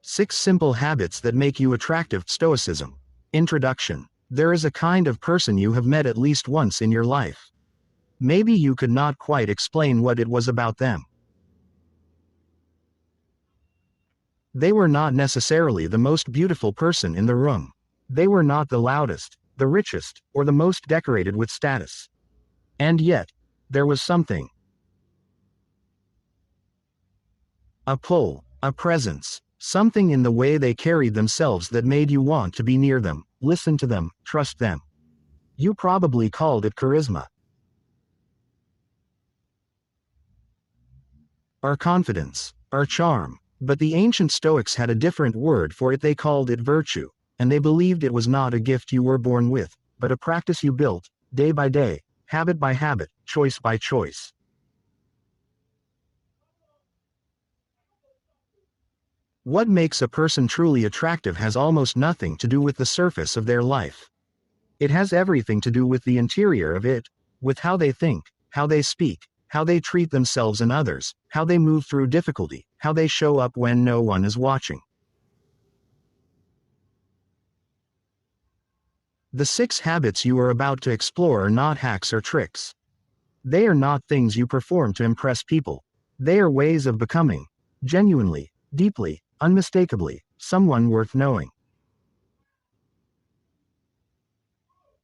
6 Simple Habits That Make You Attractive. Stoicism. Introduction. There is a kind of person you have met at least once in your life. Maybe you could not quite explain what it was about them. They were not necessarily the most beautiful person in the room. They were not the loudest, the richest, or the most decorated with status. And yet, there was something. A pull, a presence, something in the way they carried themselves that made you want to be near them, listen to them, trust them. You probably called it charisma. Or confidence, or charm. But the ancient Stoics had a different word for it. They called it virtue, and they believed it was not a gift you were born with, but a practice you built, day by day, habit by habit, choice by choice. What makes a person truly attractive has almost nothing to do with the surface of their life. It has everything to do with the interior of it, with how they think, how they speak, how they treat themselves and others, how they move through difficulty, how they show up when no one is watching. The 6 habits you are about to explore are not hacks or tricks. They are not things you perform to impress people. They are ways of becoming, genuinely, deeply, unmistakably, someone worth knowing.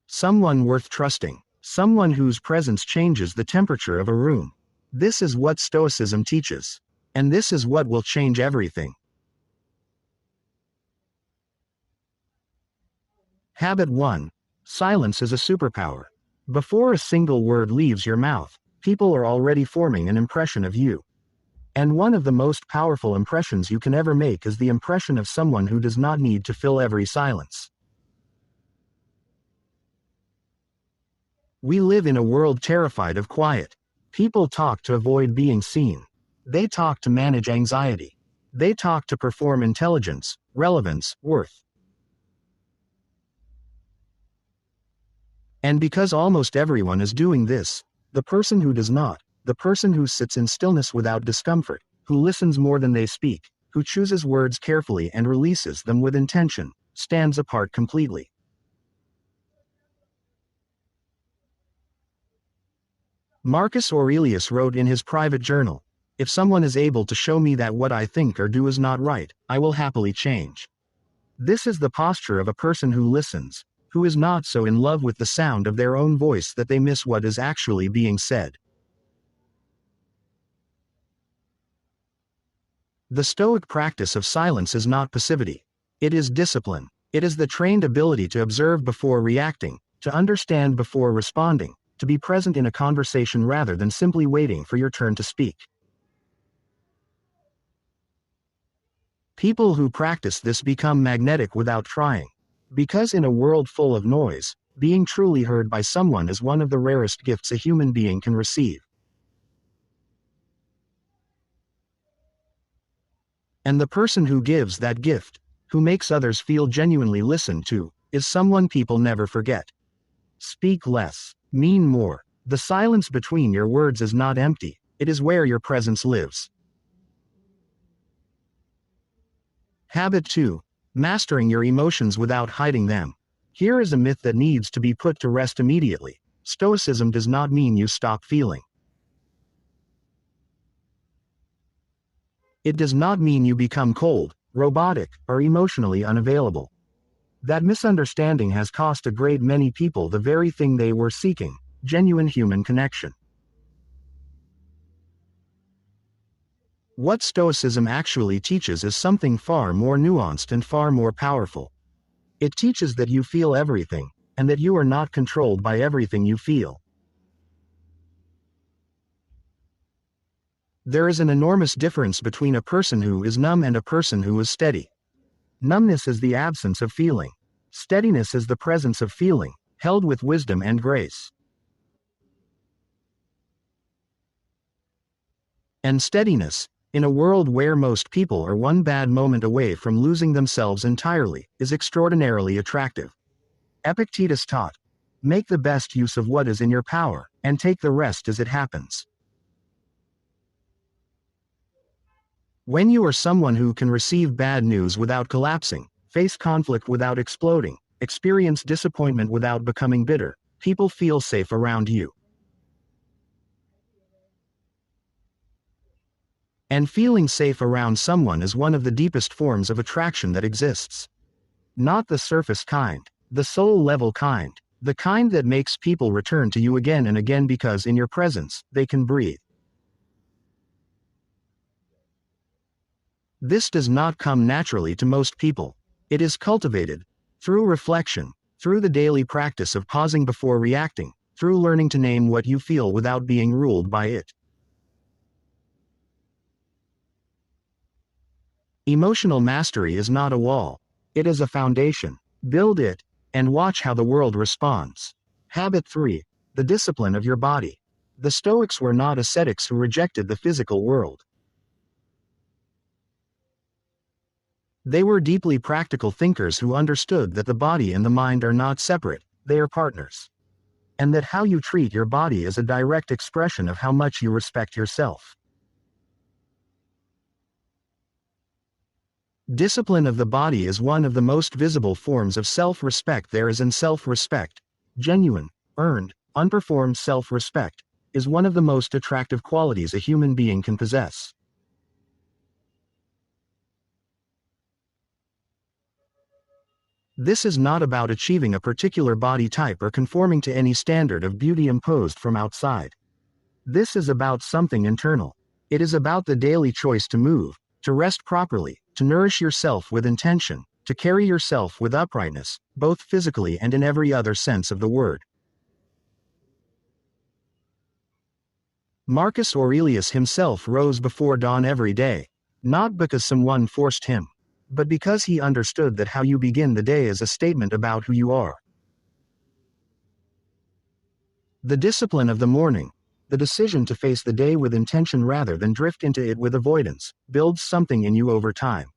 Someone worth trusting. Someone whose presence changes the temperature of a room. This is what Stoicism teaches. And this is what will change everything. Habit 1. Silence is a superpower. Before a single word leaves your mouth, people are already forming an impression of you. And one of the most powerful impressions you can ever make is the impression of someone who does not need to fill every silence. We live in a world terrified of quiet. People talk to avoid being seen. They talk to manage anxiety. They talk to perform intelligence, relevance, worth. And because almost everyone is doing this, the person who does not, the person who sits in stillness without discomfort, who listens more than they speak, who chooses words carefully and releases them with intention, stands apart completely. Marcus Aurelius wrote in his private journal, "If someone is able to show me that what I think or do is not right, I will happily change." This is the posture of a person who listens, who is not so in love with the sound of their own voice that they miss what is actually being said. The Stoic practice of silence is not passivity. It is discipline. It is the trained ability to observe before reacting, to understand before responding, to be present in a conversation rather than simply waiting for your turn to speak. People who practice this become magnetic without trying. Because in a world full of noise, being truly heard by someone is one of the rarest gifts a human being can receive. And the person who gives that gift, who makes others feel genuinely listened to, is someone people never forget. Speak less, mean more. The silence between your words is not empty, it is where your presence lives. Habit 2. Mastering your emotions without hiding them. Here is a myth that needs to be put to rest immediately. Stoicism does not mean you stop feeling. It does not mean you become cold, robotic, or emotionally unavailable. That misunderstanding has cost a great many people the very thing they were seeking, genuine human connection. What Stoicism actually teaches is something far more nuanced and far more powerful. It teaches that you feel everything, and that you are not controlled by everything you feel. There is an enormous difference between a person who is numb and a person who is steady. Numbness is the absence of feeling. Steadiness is the presence of feeling, held with wisdom and grace. And steadiness, in a world where most people are one bad moment away from losing themselves entirely, is extraordinarily attractive. Epictetus taught, "Make the best use of what is in your power, and take the rest as it happens." When you are someone who can receive bad news without collapsing, face conflict without exploding, experience disappointment without becoming bitter, people feel safe around you. And feeling safe around someone is one of the deepest forms of attraction that exists. Not the surface kind, the soul-level kind, the kind that makes people return to you again and again because in your presence, they can breathe. This does not come naturally to most people. It is cultivated through reflection, through the daily practice of pausing before reacting, through learning to name what you feel without being ruled by it. Emotional mastery is not a wall. It is a foundation. Build it, and watch how the world responds. Habit 3. The discipline of your body. The Stoics were not ascetics who rejected the physical world. They were deeply practical thinkers who understood that the body and the mind are not separate, they are partners. And that how you treat your body is a direct expression of how much you respect yourself. Discipline of the body is one of the most visible forms of self-respect there is, and self-respect, genuine, earned, unperformed self-respect, is one of the most attractive qualities a human being can possess. This is not about achieving a particular body type or conforming to any standard of beauty imposed from outside. This is about something internal. It is about the daily choice to move, to rest properly, to nourish yourself with intention, to carry yourself with uprightness, both physically and in every other sense of the word. Marcus Aurelius himself rose before dawn every day, not because someone forced him, but because he understood that how you begin the day is a statement about who you are. The discipline of the morning, the decision to face the day with intention rather than drift into it with avoidance, builds something in you over time.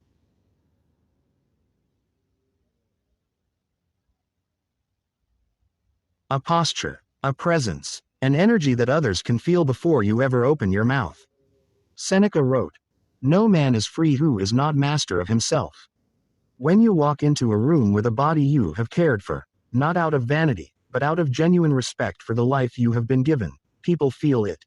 A posture, a presence, an energy that others can feel before you ever open your mouth. Seneca wrote, "No man is free who is not master of himself." When you walk into a room with a body you have cared for, not out of vanity, but out of genuine respect for the life you have been given, people feel it.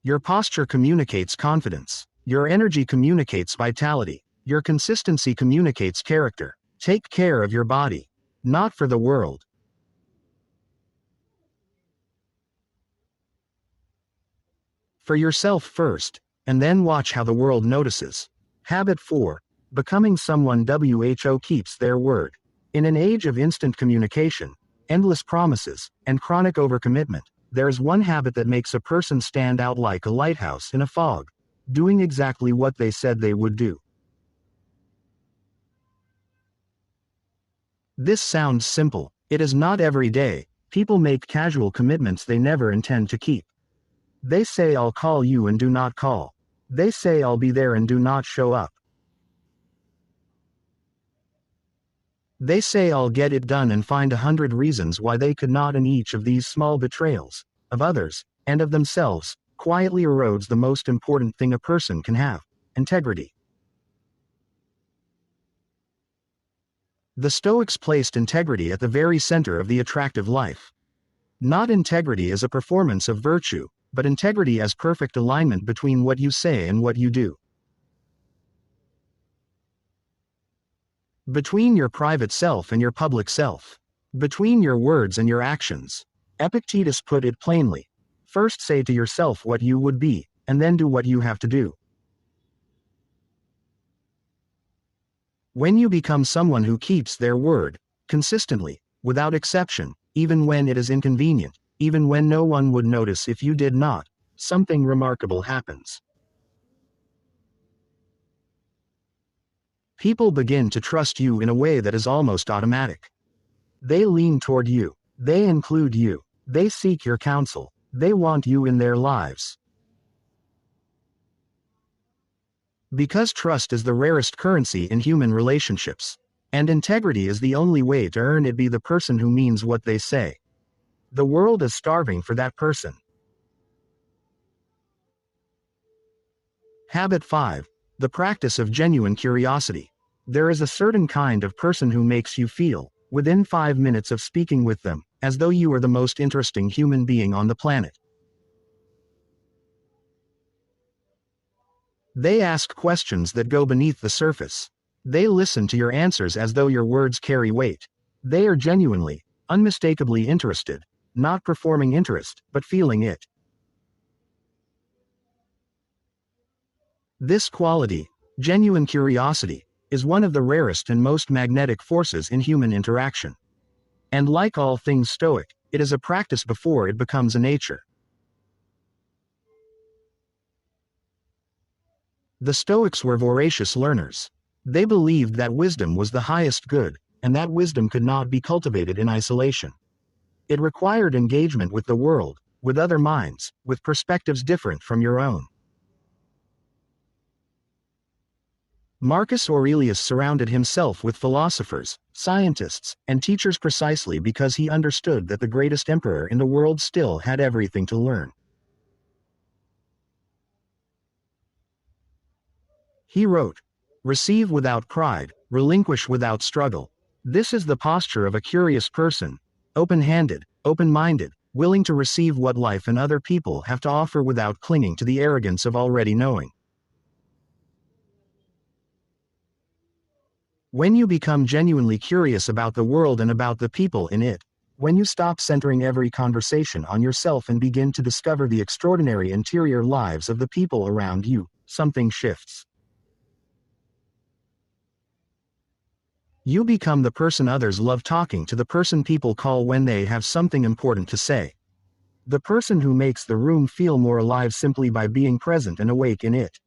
Your posture communicates confidence. Your energy communicates vitality. Your consistency communicates character. Take care of your body. Not for the world. For yourself first, and then watch how the world notices. Habit 4. Becoming someone who keeps their word. In an age of instant communication, endless promises, and chronic overcommitment, there is one habit that makes a person stand out like a lighthouse in a fog, doing exactly what they said they would do. This sounds simple. It is not every day. People make casual commitments they never intend to keep. They say I'll call you and do not call. They say I'll be there and do not show up. They say I'll get it done and find 100 reasons why they could not, and each of these small betrayals, of others, and of themselves, quietly erodes the most important thing a person can have: integrity. The Stoics placed integrity at the very center of the attractive life. Not integrity as a performance of virtue, but integrity as perfect alignment between what you say and what you do. Between your private self and your public self. Between your words and your actions. Epictetus put it plainly. First say to yourself what you would be, and then do what you have to do. When you become someone who keeps their word, consistently, without exception, even when it is inconvenient, even when no one would notice if you did not, something remarkable happens. People begin to trust you in a way that is almost automatic. They lean toward you. They include you. They seek your counsel. They want you in their lives. Because trust is the rarest currency in human relationships, and integrity is the only way to earn it, be the person who means what they say. The world is starving for that person. Habit 5. The practice of genuine curiosity. There is a certain kind of person who makes you feel, within 5 minutes of speaking with them, as though you are the most interesting human being on the planet. They ask questions that go beneath the surface. They listen to your answers as though your words carry weight. They are genuinely, unmistakably interested, not performing interest, but feeling it. This quality, genuine curiosity, is one of the rarest and most magnetic forces in human interaction. And like all things Stoic, it is a practice before it becomes a nature. The Stoics were voracious learners. They believed that wisdom was the highest good, and that wisdom could not be cultivated in isolation. It required engagement with the world, with other minds, with perspectives different from your own. Marcus Aurelius surrounded himself with philosophers, scientists, and teachers precisely because he understood that the greatest emperor in the world still had everything to learn. He wrote, "Receive without pride, relinquish without struggle. This is the posture of a curious person, open-handed, open-minded, willing to receive what life and other people have to offer without clinging to the arrogance of already knowing." When you become genuinely curious about the world and about the people in it, when you stop centering every conversation on yourself and begin to discover the extraordinary interior lives of the people around you, something shifts. You become the person others love talking to, the person people call when they have something important to say. The person who makes the room feel more alive simply by being present and awake in it.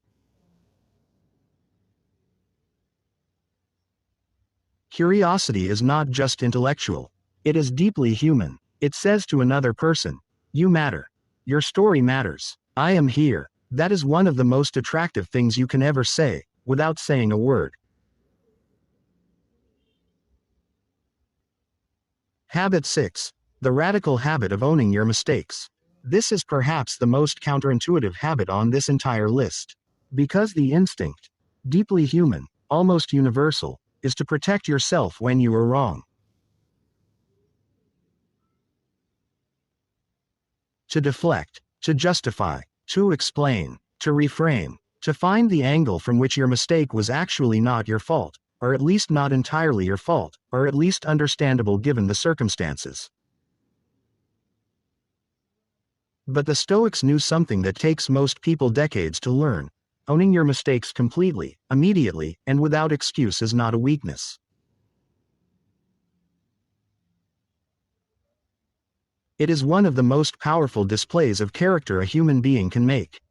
Curiosity is not just intellectual. It is deeply human. It says to another person, "You matter. Your story matters. I am here." That is one of the most attractive things you can ever say, without saying a word. Habit 6. The radical habit of owning your mistakes. This is perhaps the most counterintuitive habit on this entire list. Because the instinct, deeply human, almost universal, is to protect yourself when you are wrong. To deflect, to justify, to explain, to reframe, to find the angle from which your mistake was actually not your fault, or at least not entirely your fault, or at least understandable given the circumstances. But the Stoics knew something that takes most people decades to learn. Owning your mistakes completely, immediately, and without excuse is not a weakness. It is one of the most powerful displays of character a human being can make.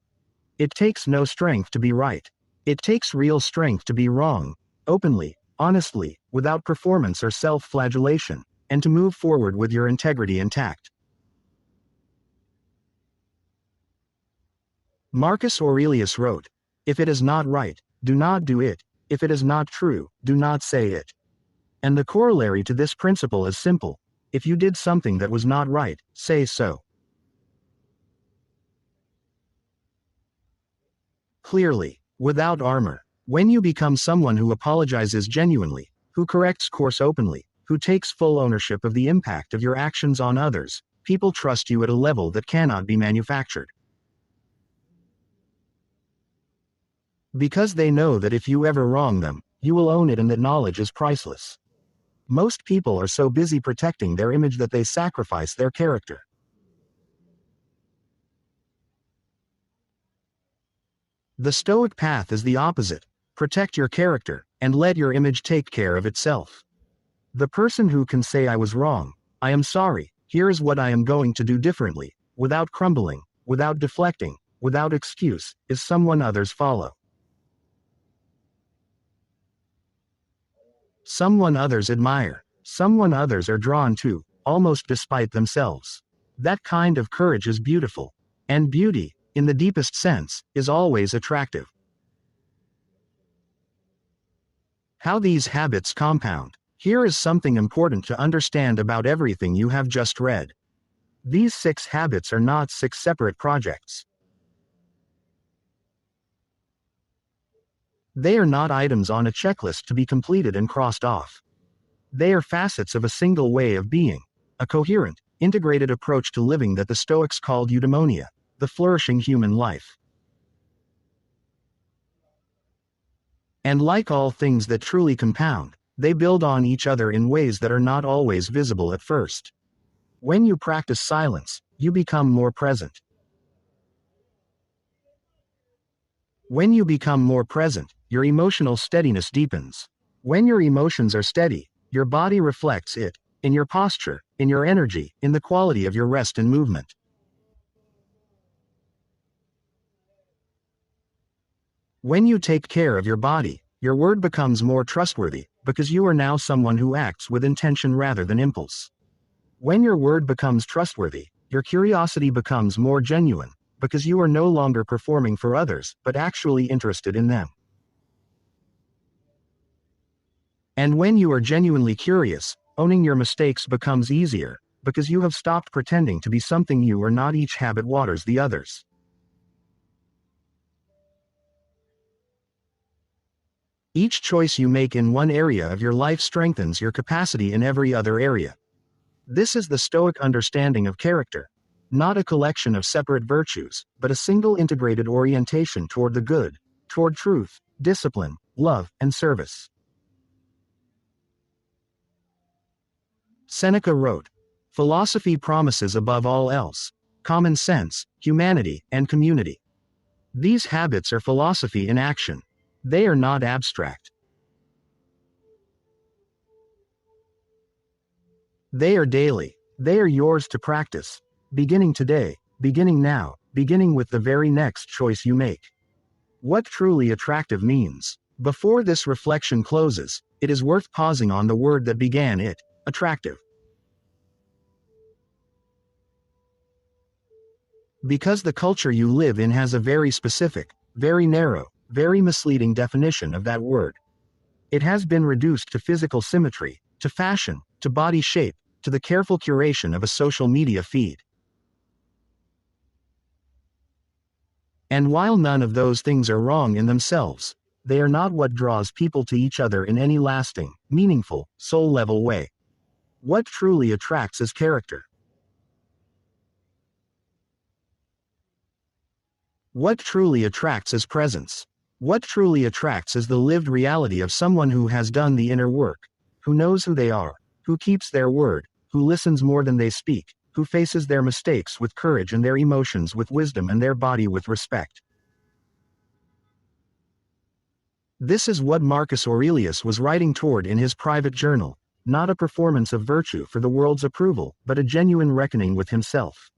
It takes no strength to be right. It takes real strength to be wrong, openly, honestly, without performance or self-flagellation, and to move forward with your integrity intact. Marcus Aurelius wrote, "If it is not right, do not do it. If it is not true, do not say it." And the corollary to this principle is simple. If you did something that was not right, say so. Clearly, without armor. When you become someone who apologizes genuinely, who corrects course openly, who takes full ownership of the impact of your actions on others, people trust you at a level that cannot be manufactured. Because they know that if you ever wrong them, you will own it and that knowledge is priceless. Most people are so busy protecting their image that they sacrifice their character. The Stoic path is the opposite. Protect your character, and let your image take care of itself. The person who can say "I was wrong, I am sorry, here is what I am going to do differently," without crumbling, without deflecting, without excuse, is someone others follow. Someone others admire, someone others are drawn to, almost despite themselves. That kind of courage is beautiful. And beauty, in the deepest sense, is always attractive. How these habits compound. Here is something important to understand about everything you have just read. These 6 habits are not 6 separate projects. They are not items on a checklist to be completed and crossed off. They are facets of a single way of being, a coherent, integrated approach to living that the Stoics called eudaimonia, the flourishing human life. And like all things that truly compound, they build on each other in ways that are not always visible at first. When you practice silence, you become more present. When you become more present, your emotional steadiness deepens. When your emotions are steady, your body reflects it, in your posture, in your energy, in the quality of your rest and movement. When you take care of your body, your word becomes more trustworthy, because you are now someone who acts with intention rather than impulse. When your word becomes trustworthy, your curiosity becomes more genuine, because you are no longer performing for others, but actually interested in them. And when you are genuinely curious, owning your mistakes becomes easier, because you have stopped pretending to be something you are not. Each habit waters the others. Each choice you make in one area of your life strengthens your capacity in every other area. This is the Stoic understanding of character. Not a collection of separate virtues, but a single integrated orientation toward the good, toward truth, discipline, love, and service. Seneca wrote, "Philosophy promises above all else common sense, humanity, and community." These habits are philosophy in action. They are not abstract. They are daily. They are yours to practice. Beginning today, beginning now, beginning with the very next choice you make. What truly attractive means. Before this reflection closes, it is worth pausing on the word that began it, attractive. Because the culture you live in has a very specific, very narrow, very misleading definition of that word. It has been reduced to physical symmetry, to fashion, to body shape, to the careful curation of a social media feed. And while none of those things are wrong in themselves, they are not what draws people to each other in any lasting, meaningful, soul-level way. What truly attracts is character. What truly attracts is presence. What truly attracts is the lived reality of someone who has done the inner work, who knows who they are, who keeps their word, who listens more than they speak, who faces their mistakes with courage and their emotions with wisdom and their body with respect. This is what Marcus Aurelius was writing toward in his private journal, not a performance of virtue for the world's approval, but a genuine reckoning with himself.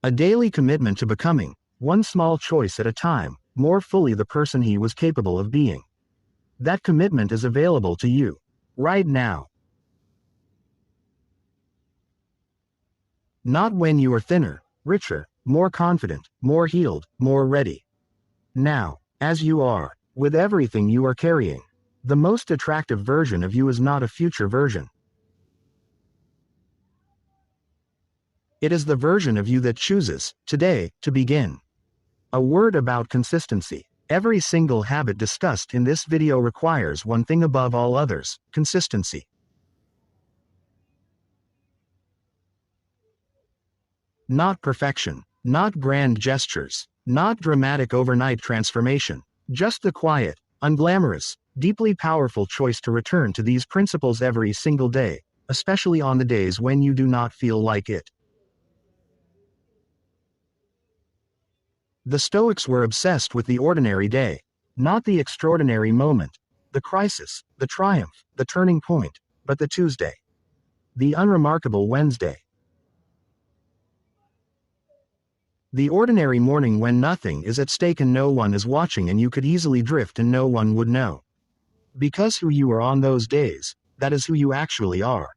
A daily commitment to becoming, one small choice at a time, more fully the person he was capable of being. That commitment is available to you, right now. Not when you are thinner, richer, more confident, more healed, more ready. Now, as you are, with everything you are carrying. The most attractive version of you is not a future version. It is the version of you that chooses, today, to begin. A word about consistency. Every single habit discussed in this video requires one thing above all others: consistency. Not perfection, not grand gestures, not dramatic overnight transformation, just the quiet, unglamorous, deeply powerful choice to return to these principles every single day, especially on the days when you do not feel like it. The Stoics were obsessed with the ordinary day, not the extraordinary moment, the crisis, the triumph, the turning point, but the Tuesday. The unremarkable Wednesday. The ordinary morning when nothing is at stake and no one is watching and you could easily drift and no one would know. Because who you are on those days, that is who you actually are.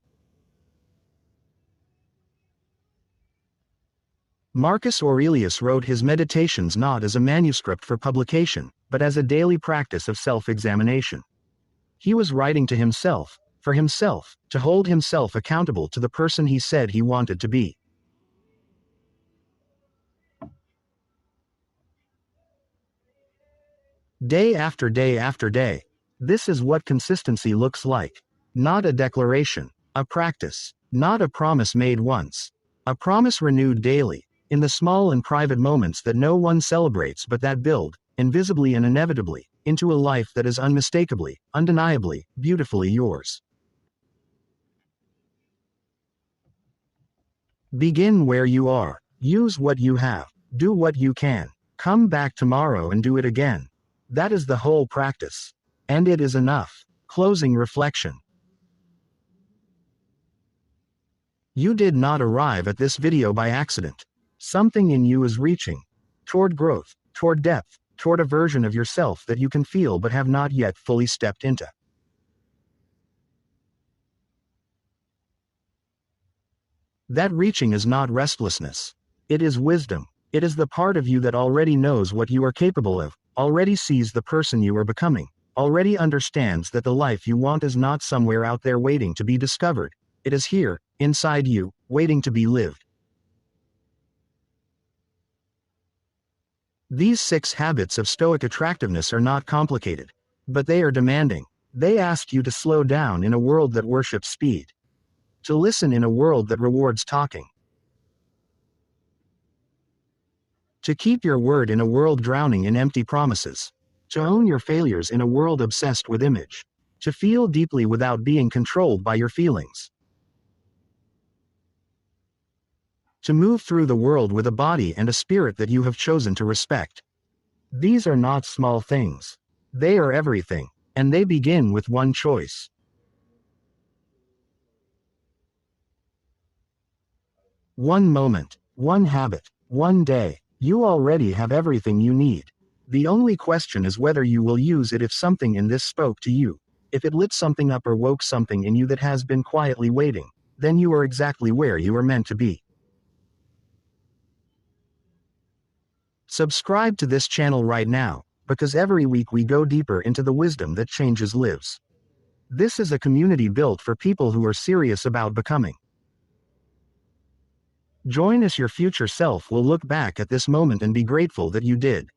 Marcus Aurelius wrote his Meditations not as a manuscript for publication, but as a daily practice of self-examination. He was writing to himself, for himself, to hold himself accountable to the person he said he wanted to be. Day after day after day. This is what consistency looks like. Not a declaration, a practice. Not a promise made once. A promise renewed daily, in the small and private moments that no one celebrates but that build, invisibly and inevitably, into a life that is unmistakably, undeniably, beautifully yours. Begin where you are. Use what you have. Do what you can. Come back tomorrow and do it again. That is the whole practice. And it is enough. Closing reflection. You did not arrive at this video by accident. Something in you is reaching toward growth, toward depth, toward a version of yourself that you can feel but have not yet fully stepped into. That reaching is not restlessness. It is wisdom. It is the part of you that already knows what you are capable of, already sees the person you are becoming, already understands that the life you want is not somewhere out there waiting to be discovered. It is here, inside you, waiting to be lived. These 6 habits of Stoic attractiveness are not complicated, but they are demanding. They ask you to slow down in a world that worships speed, to listen in a world that rewards talking, to keep your word in a world drowning in empty promises, to own your failures in a world obsessed with image, to feel deeply without being controlled by your feelings, to move through the world with a body and a spirit that you have chosen to respect. These are not small things. They are everything, and they begin with one choice. One moment, one habit, one day. You already have everything you need. The only question is whether you will use it. If something in this spoke to you, if it lit something up or woke something in you that has been quietly waiting, then you are exactly where you are meant to be. Subscribe to this channel right now, because every week we go deeper into the wisdom that changes lives. This is a community built for people who are serious about becoming. Join us. Your future self will look back at this moment and be grateful that you did.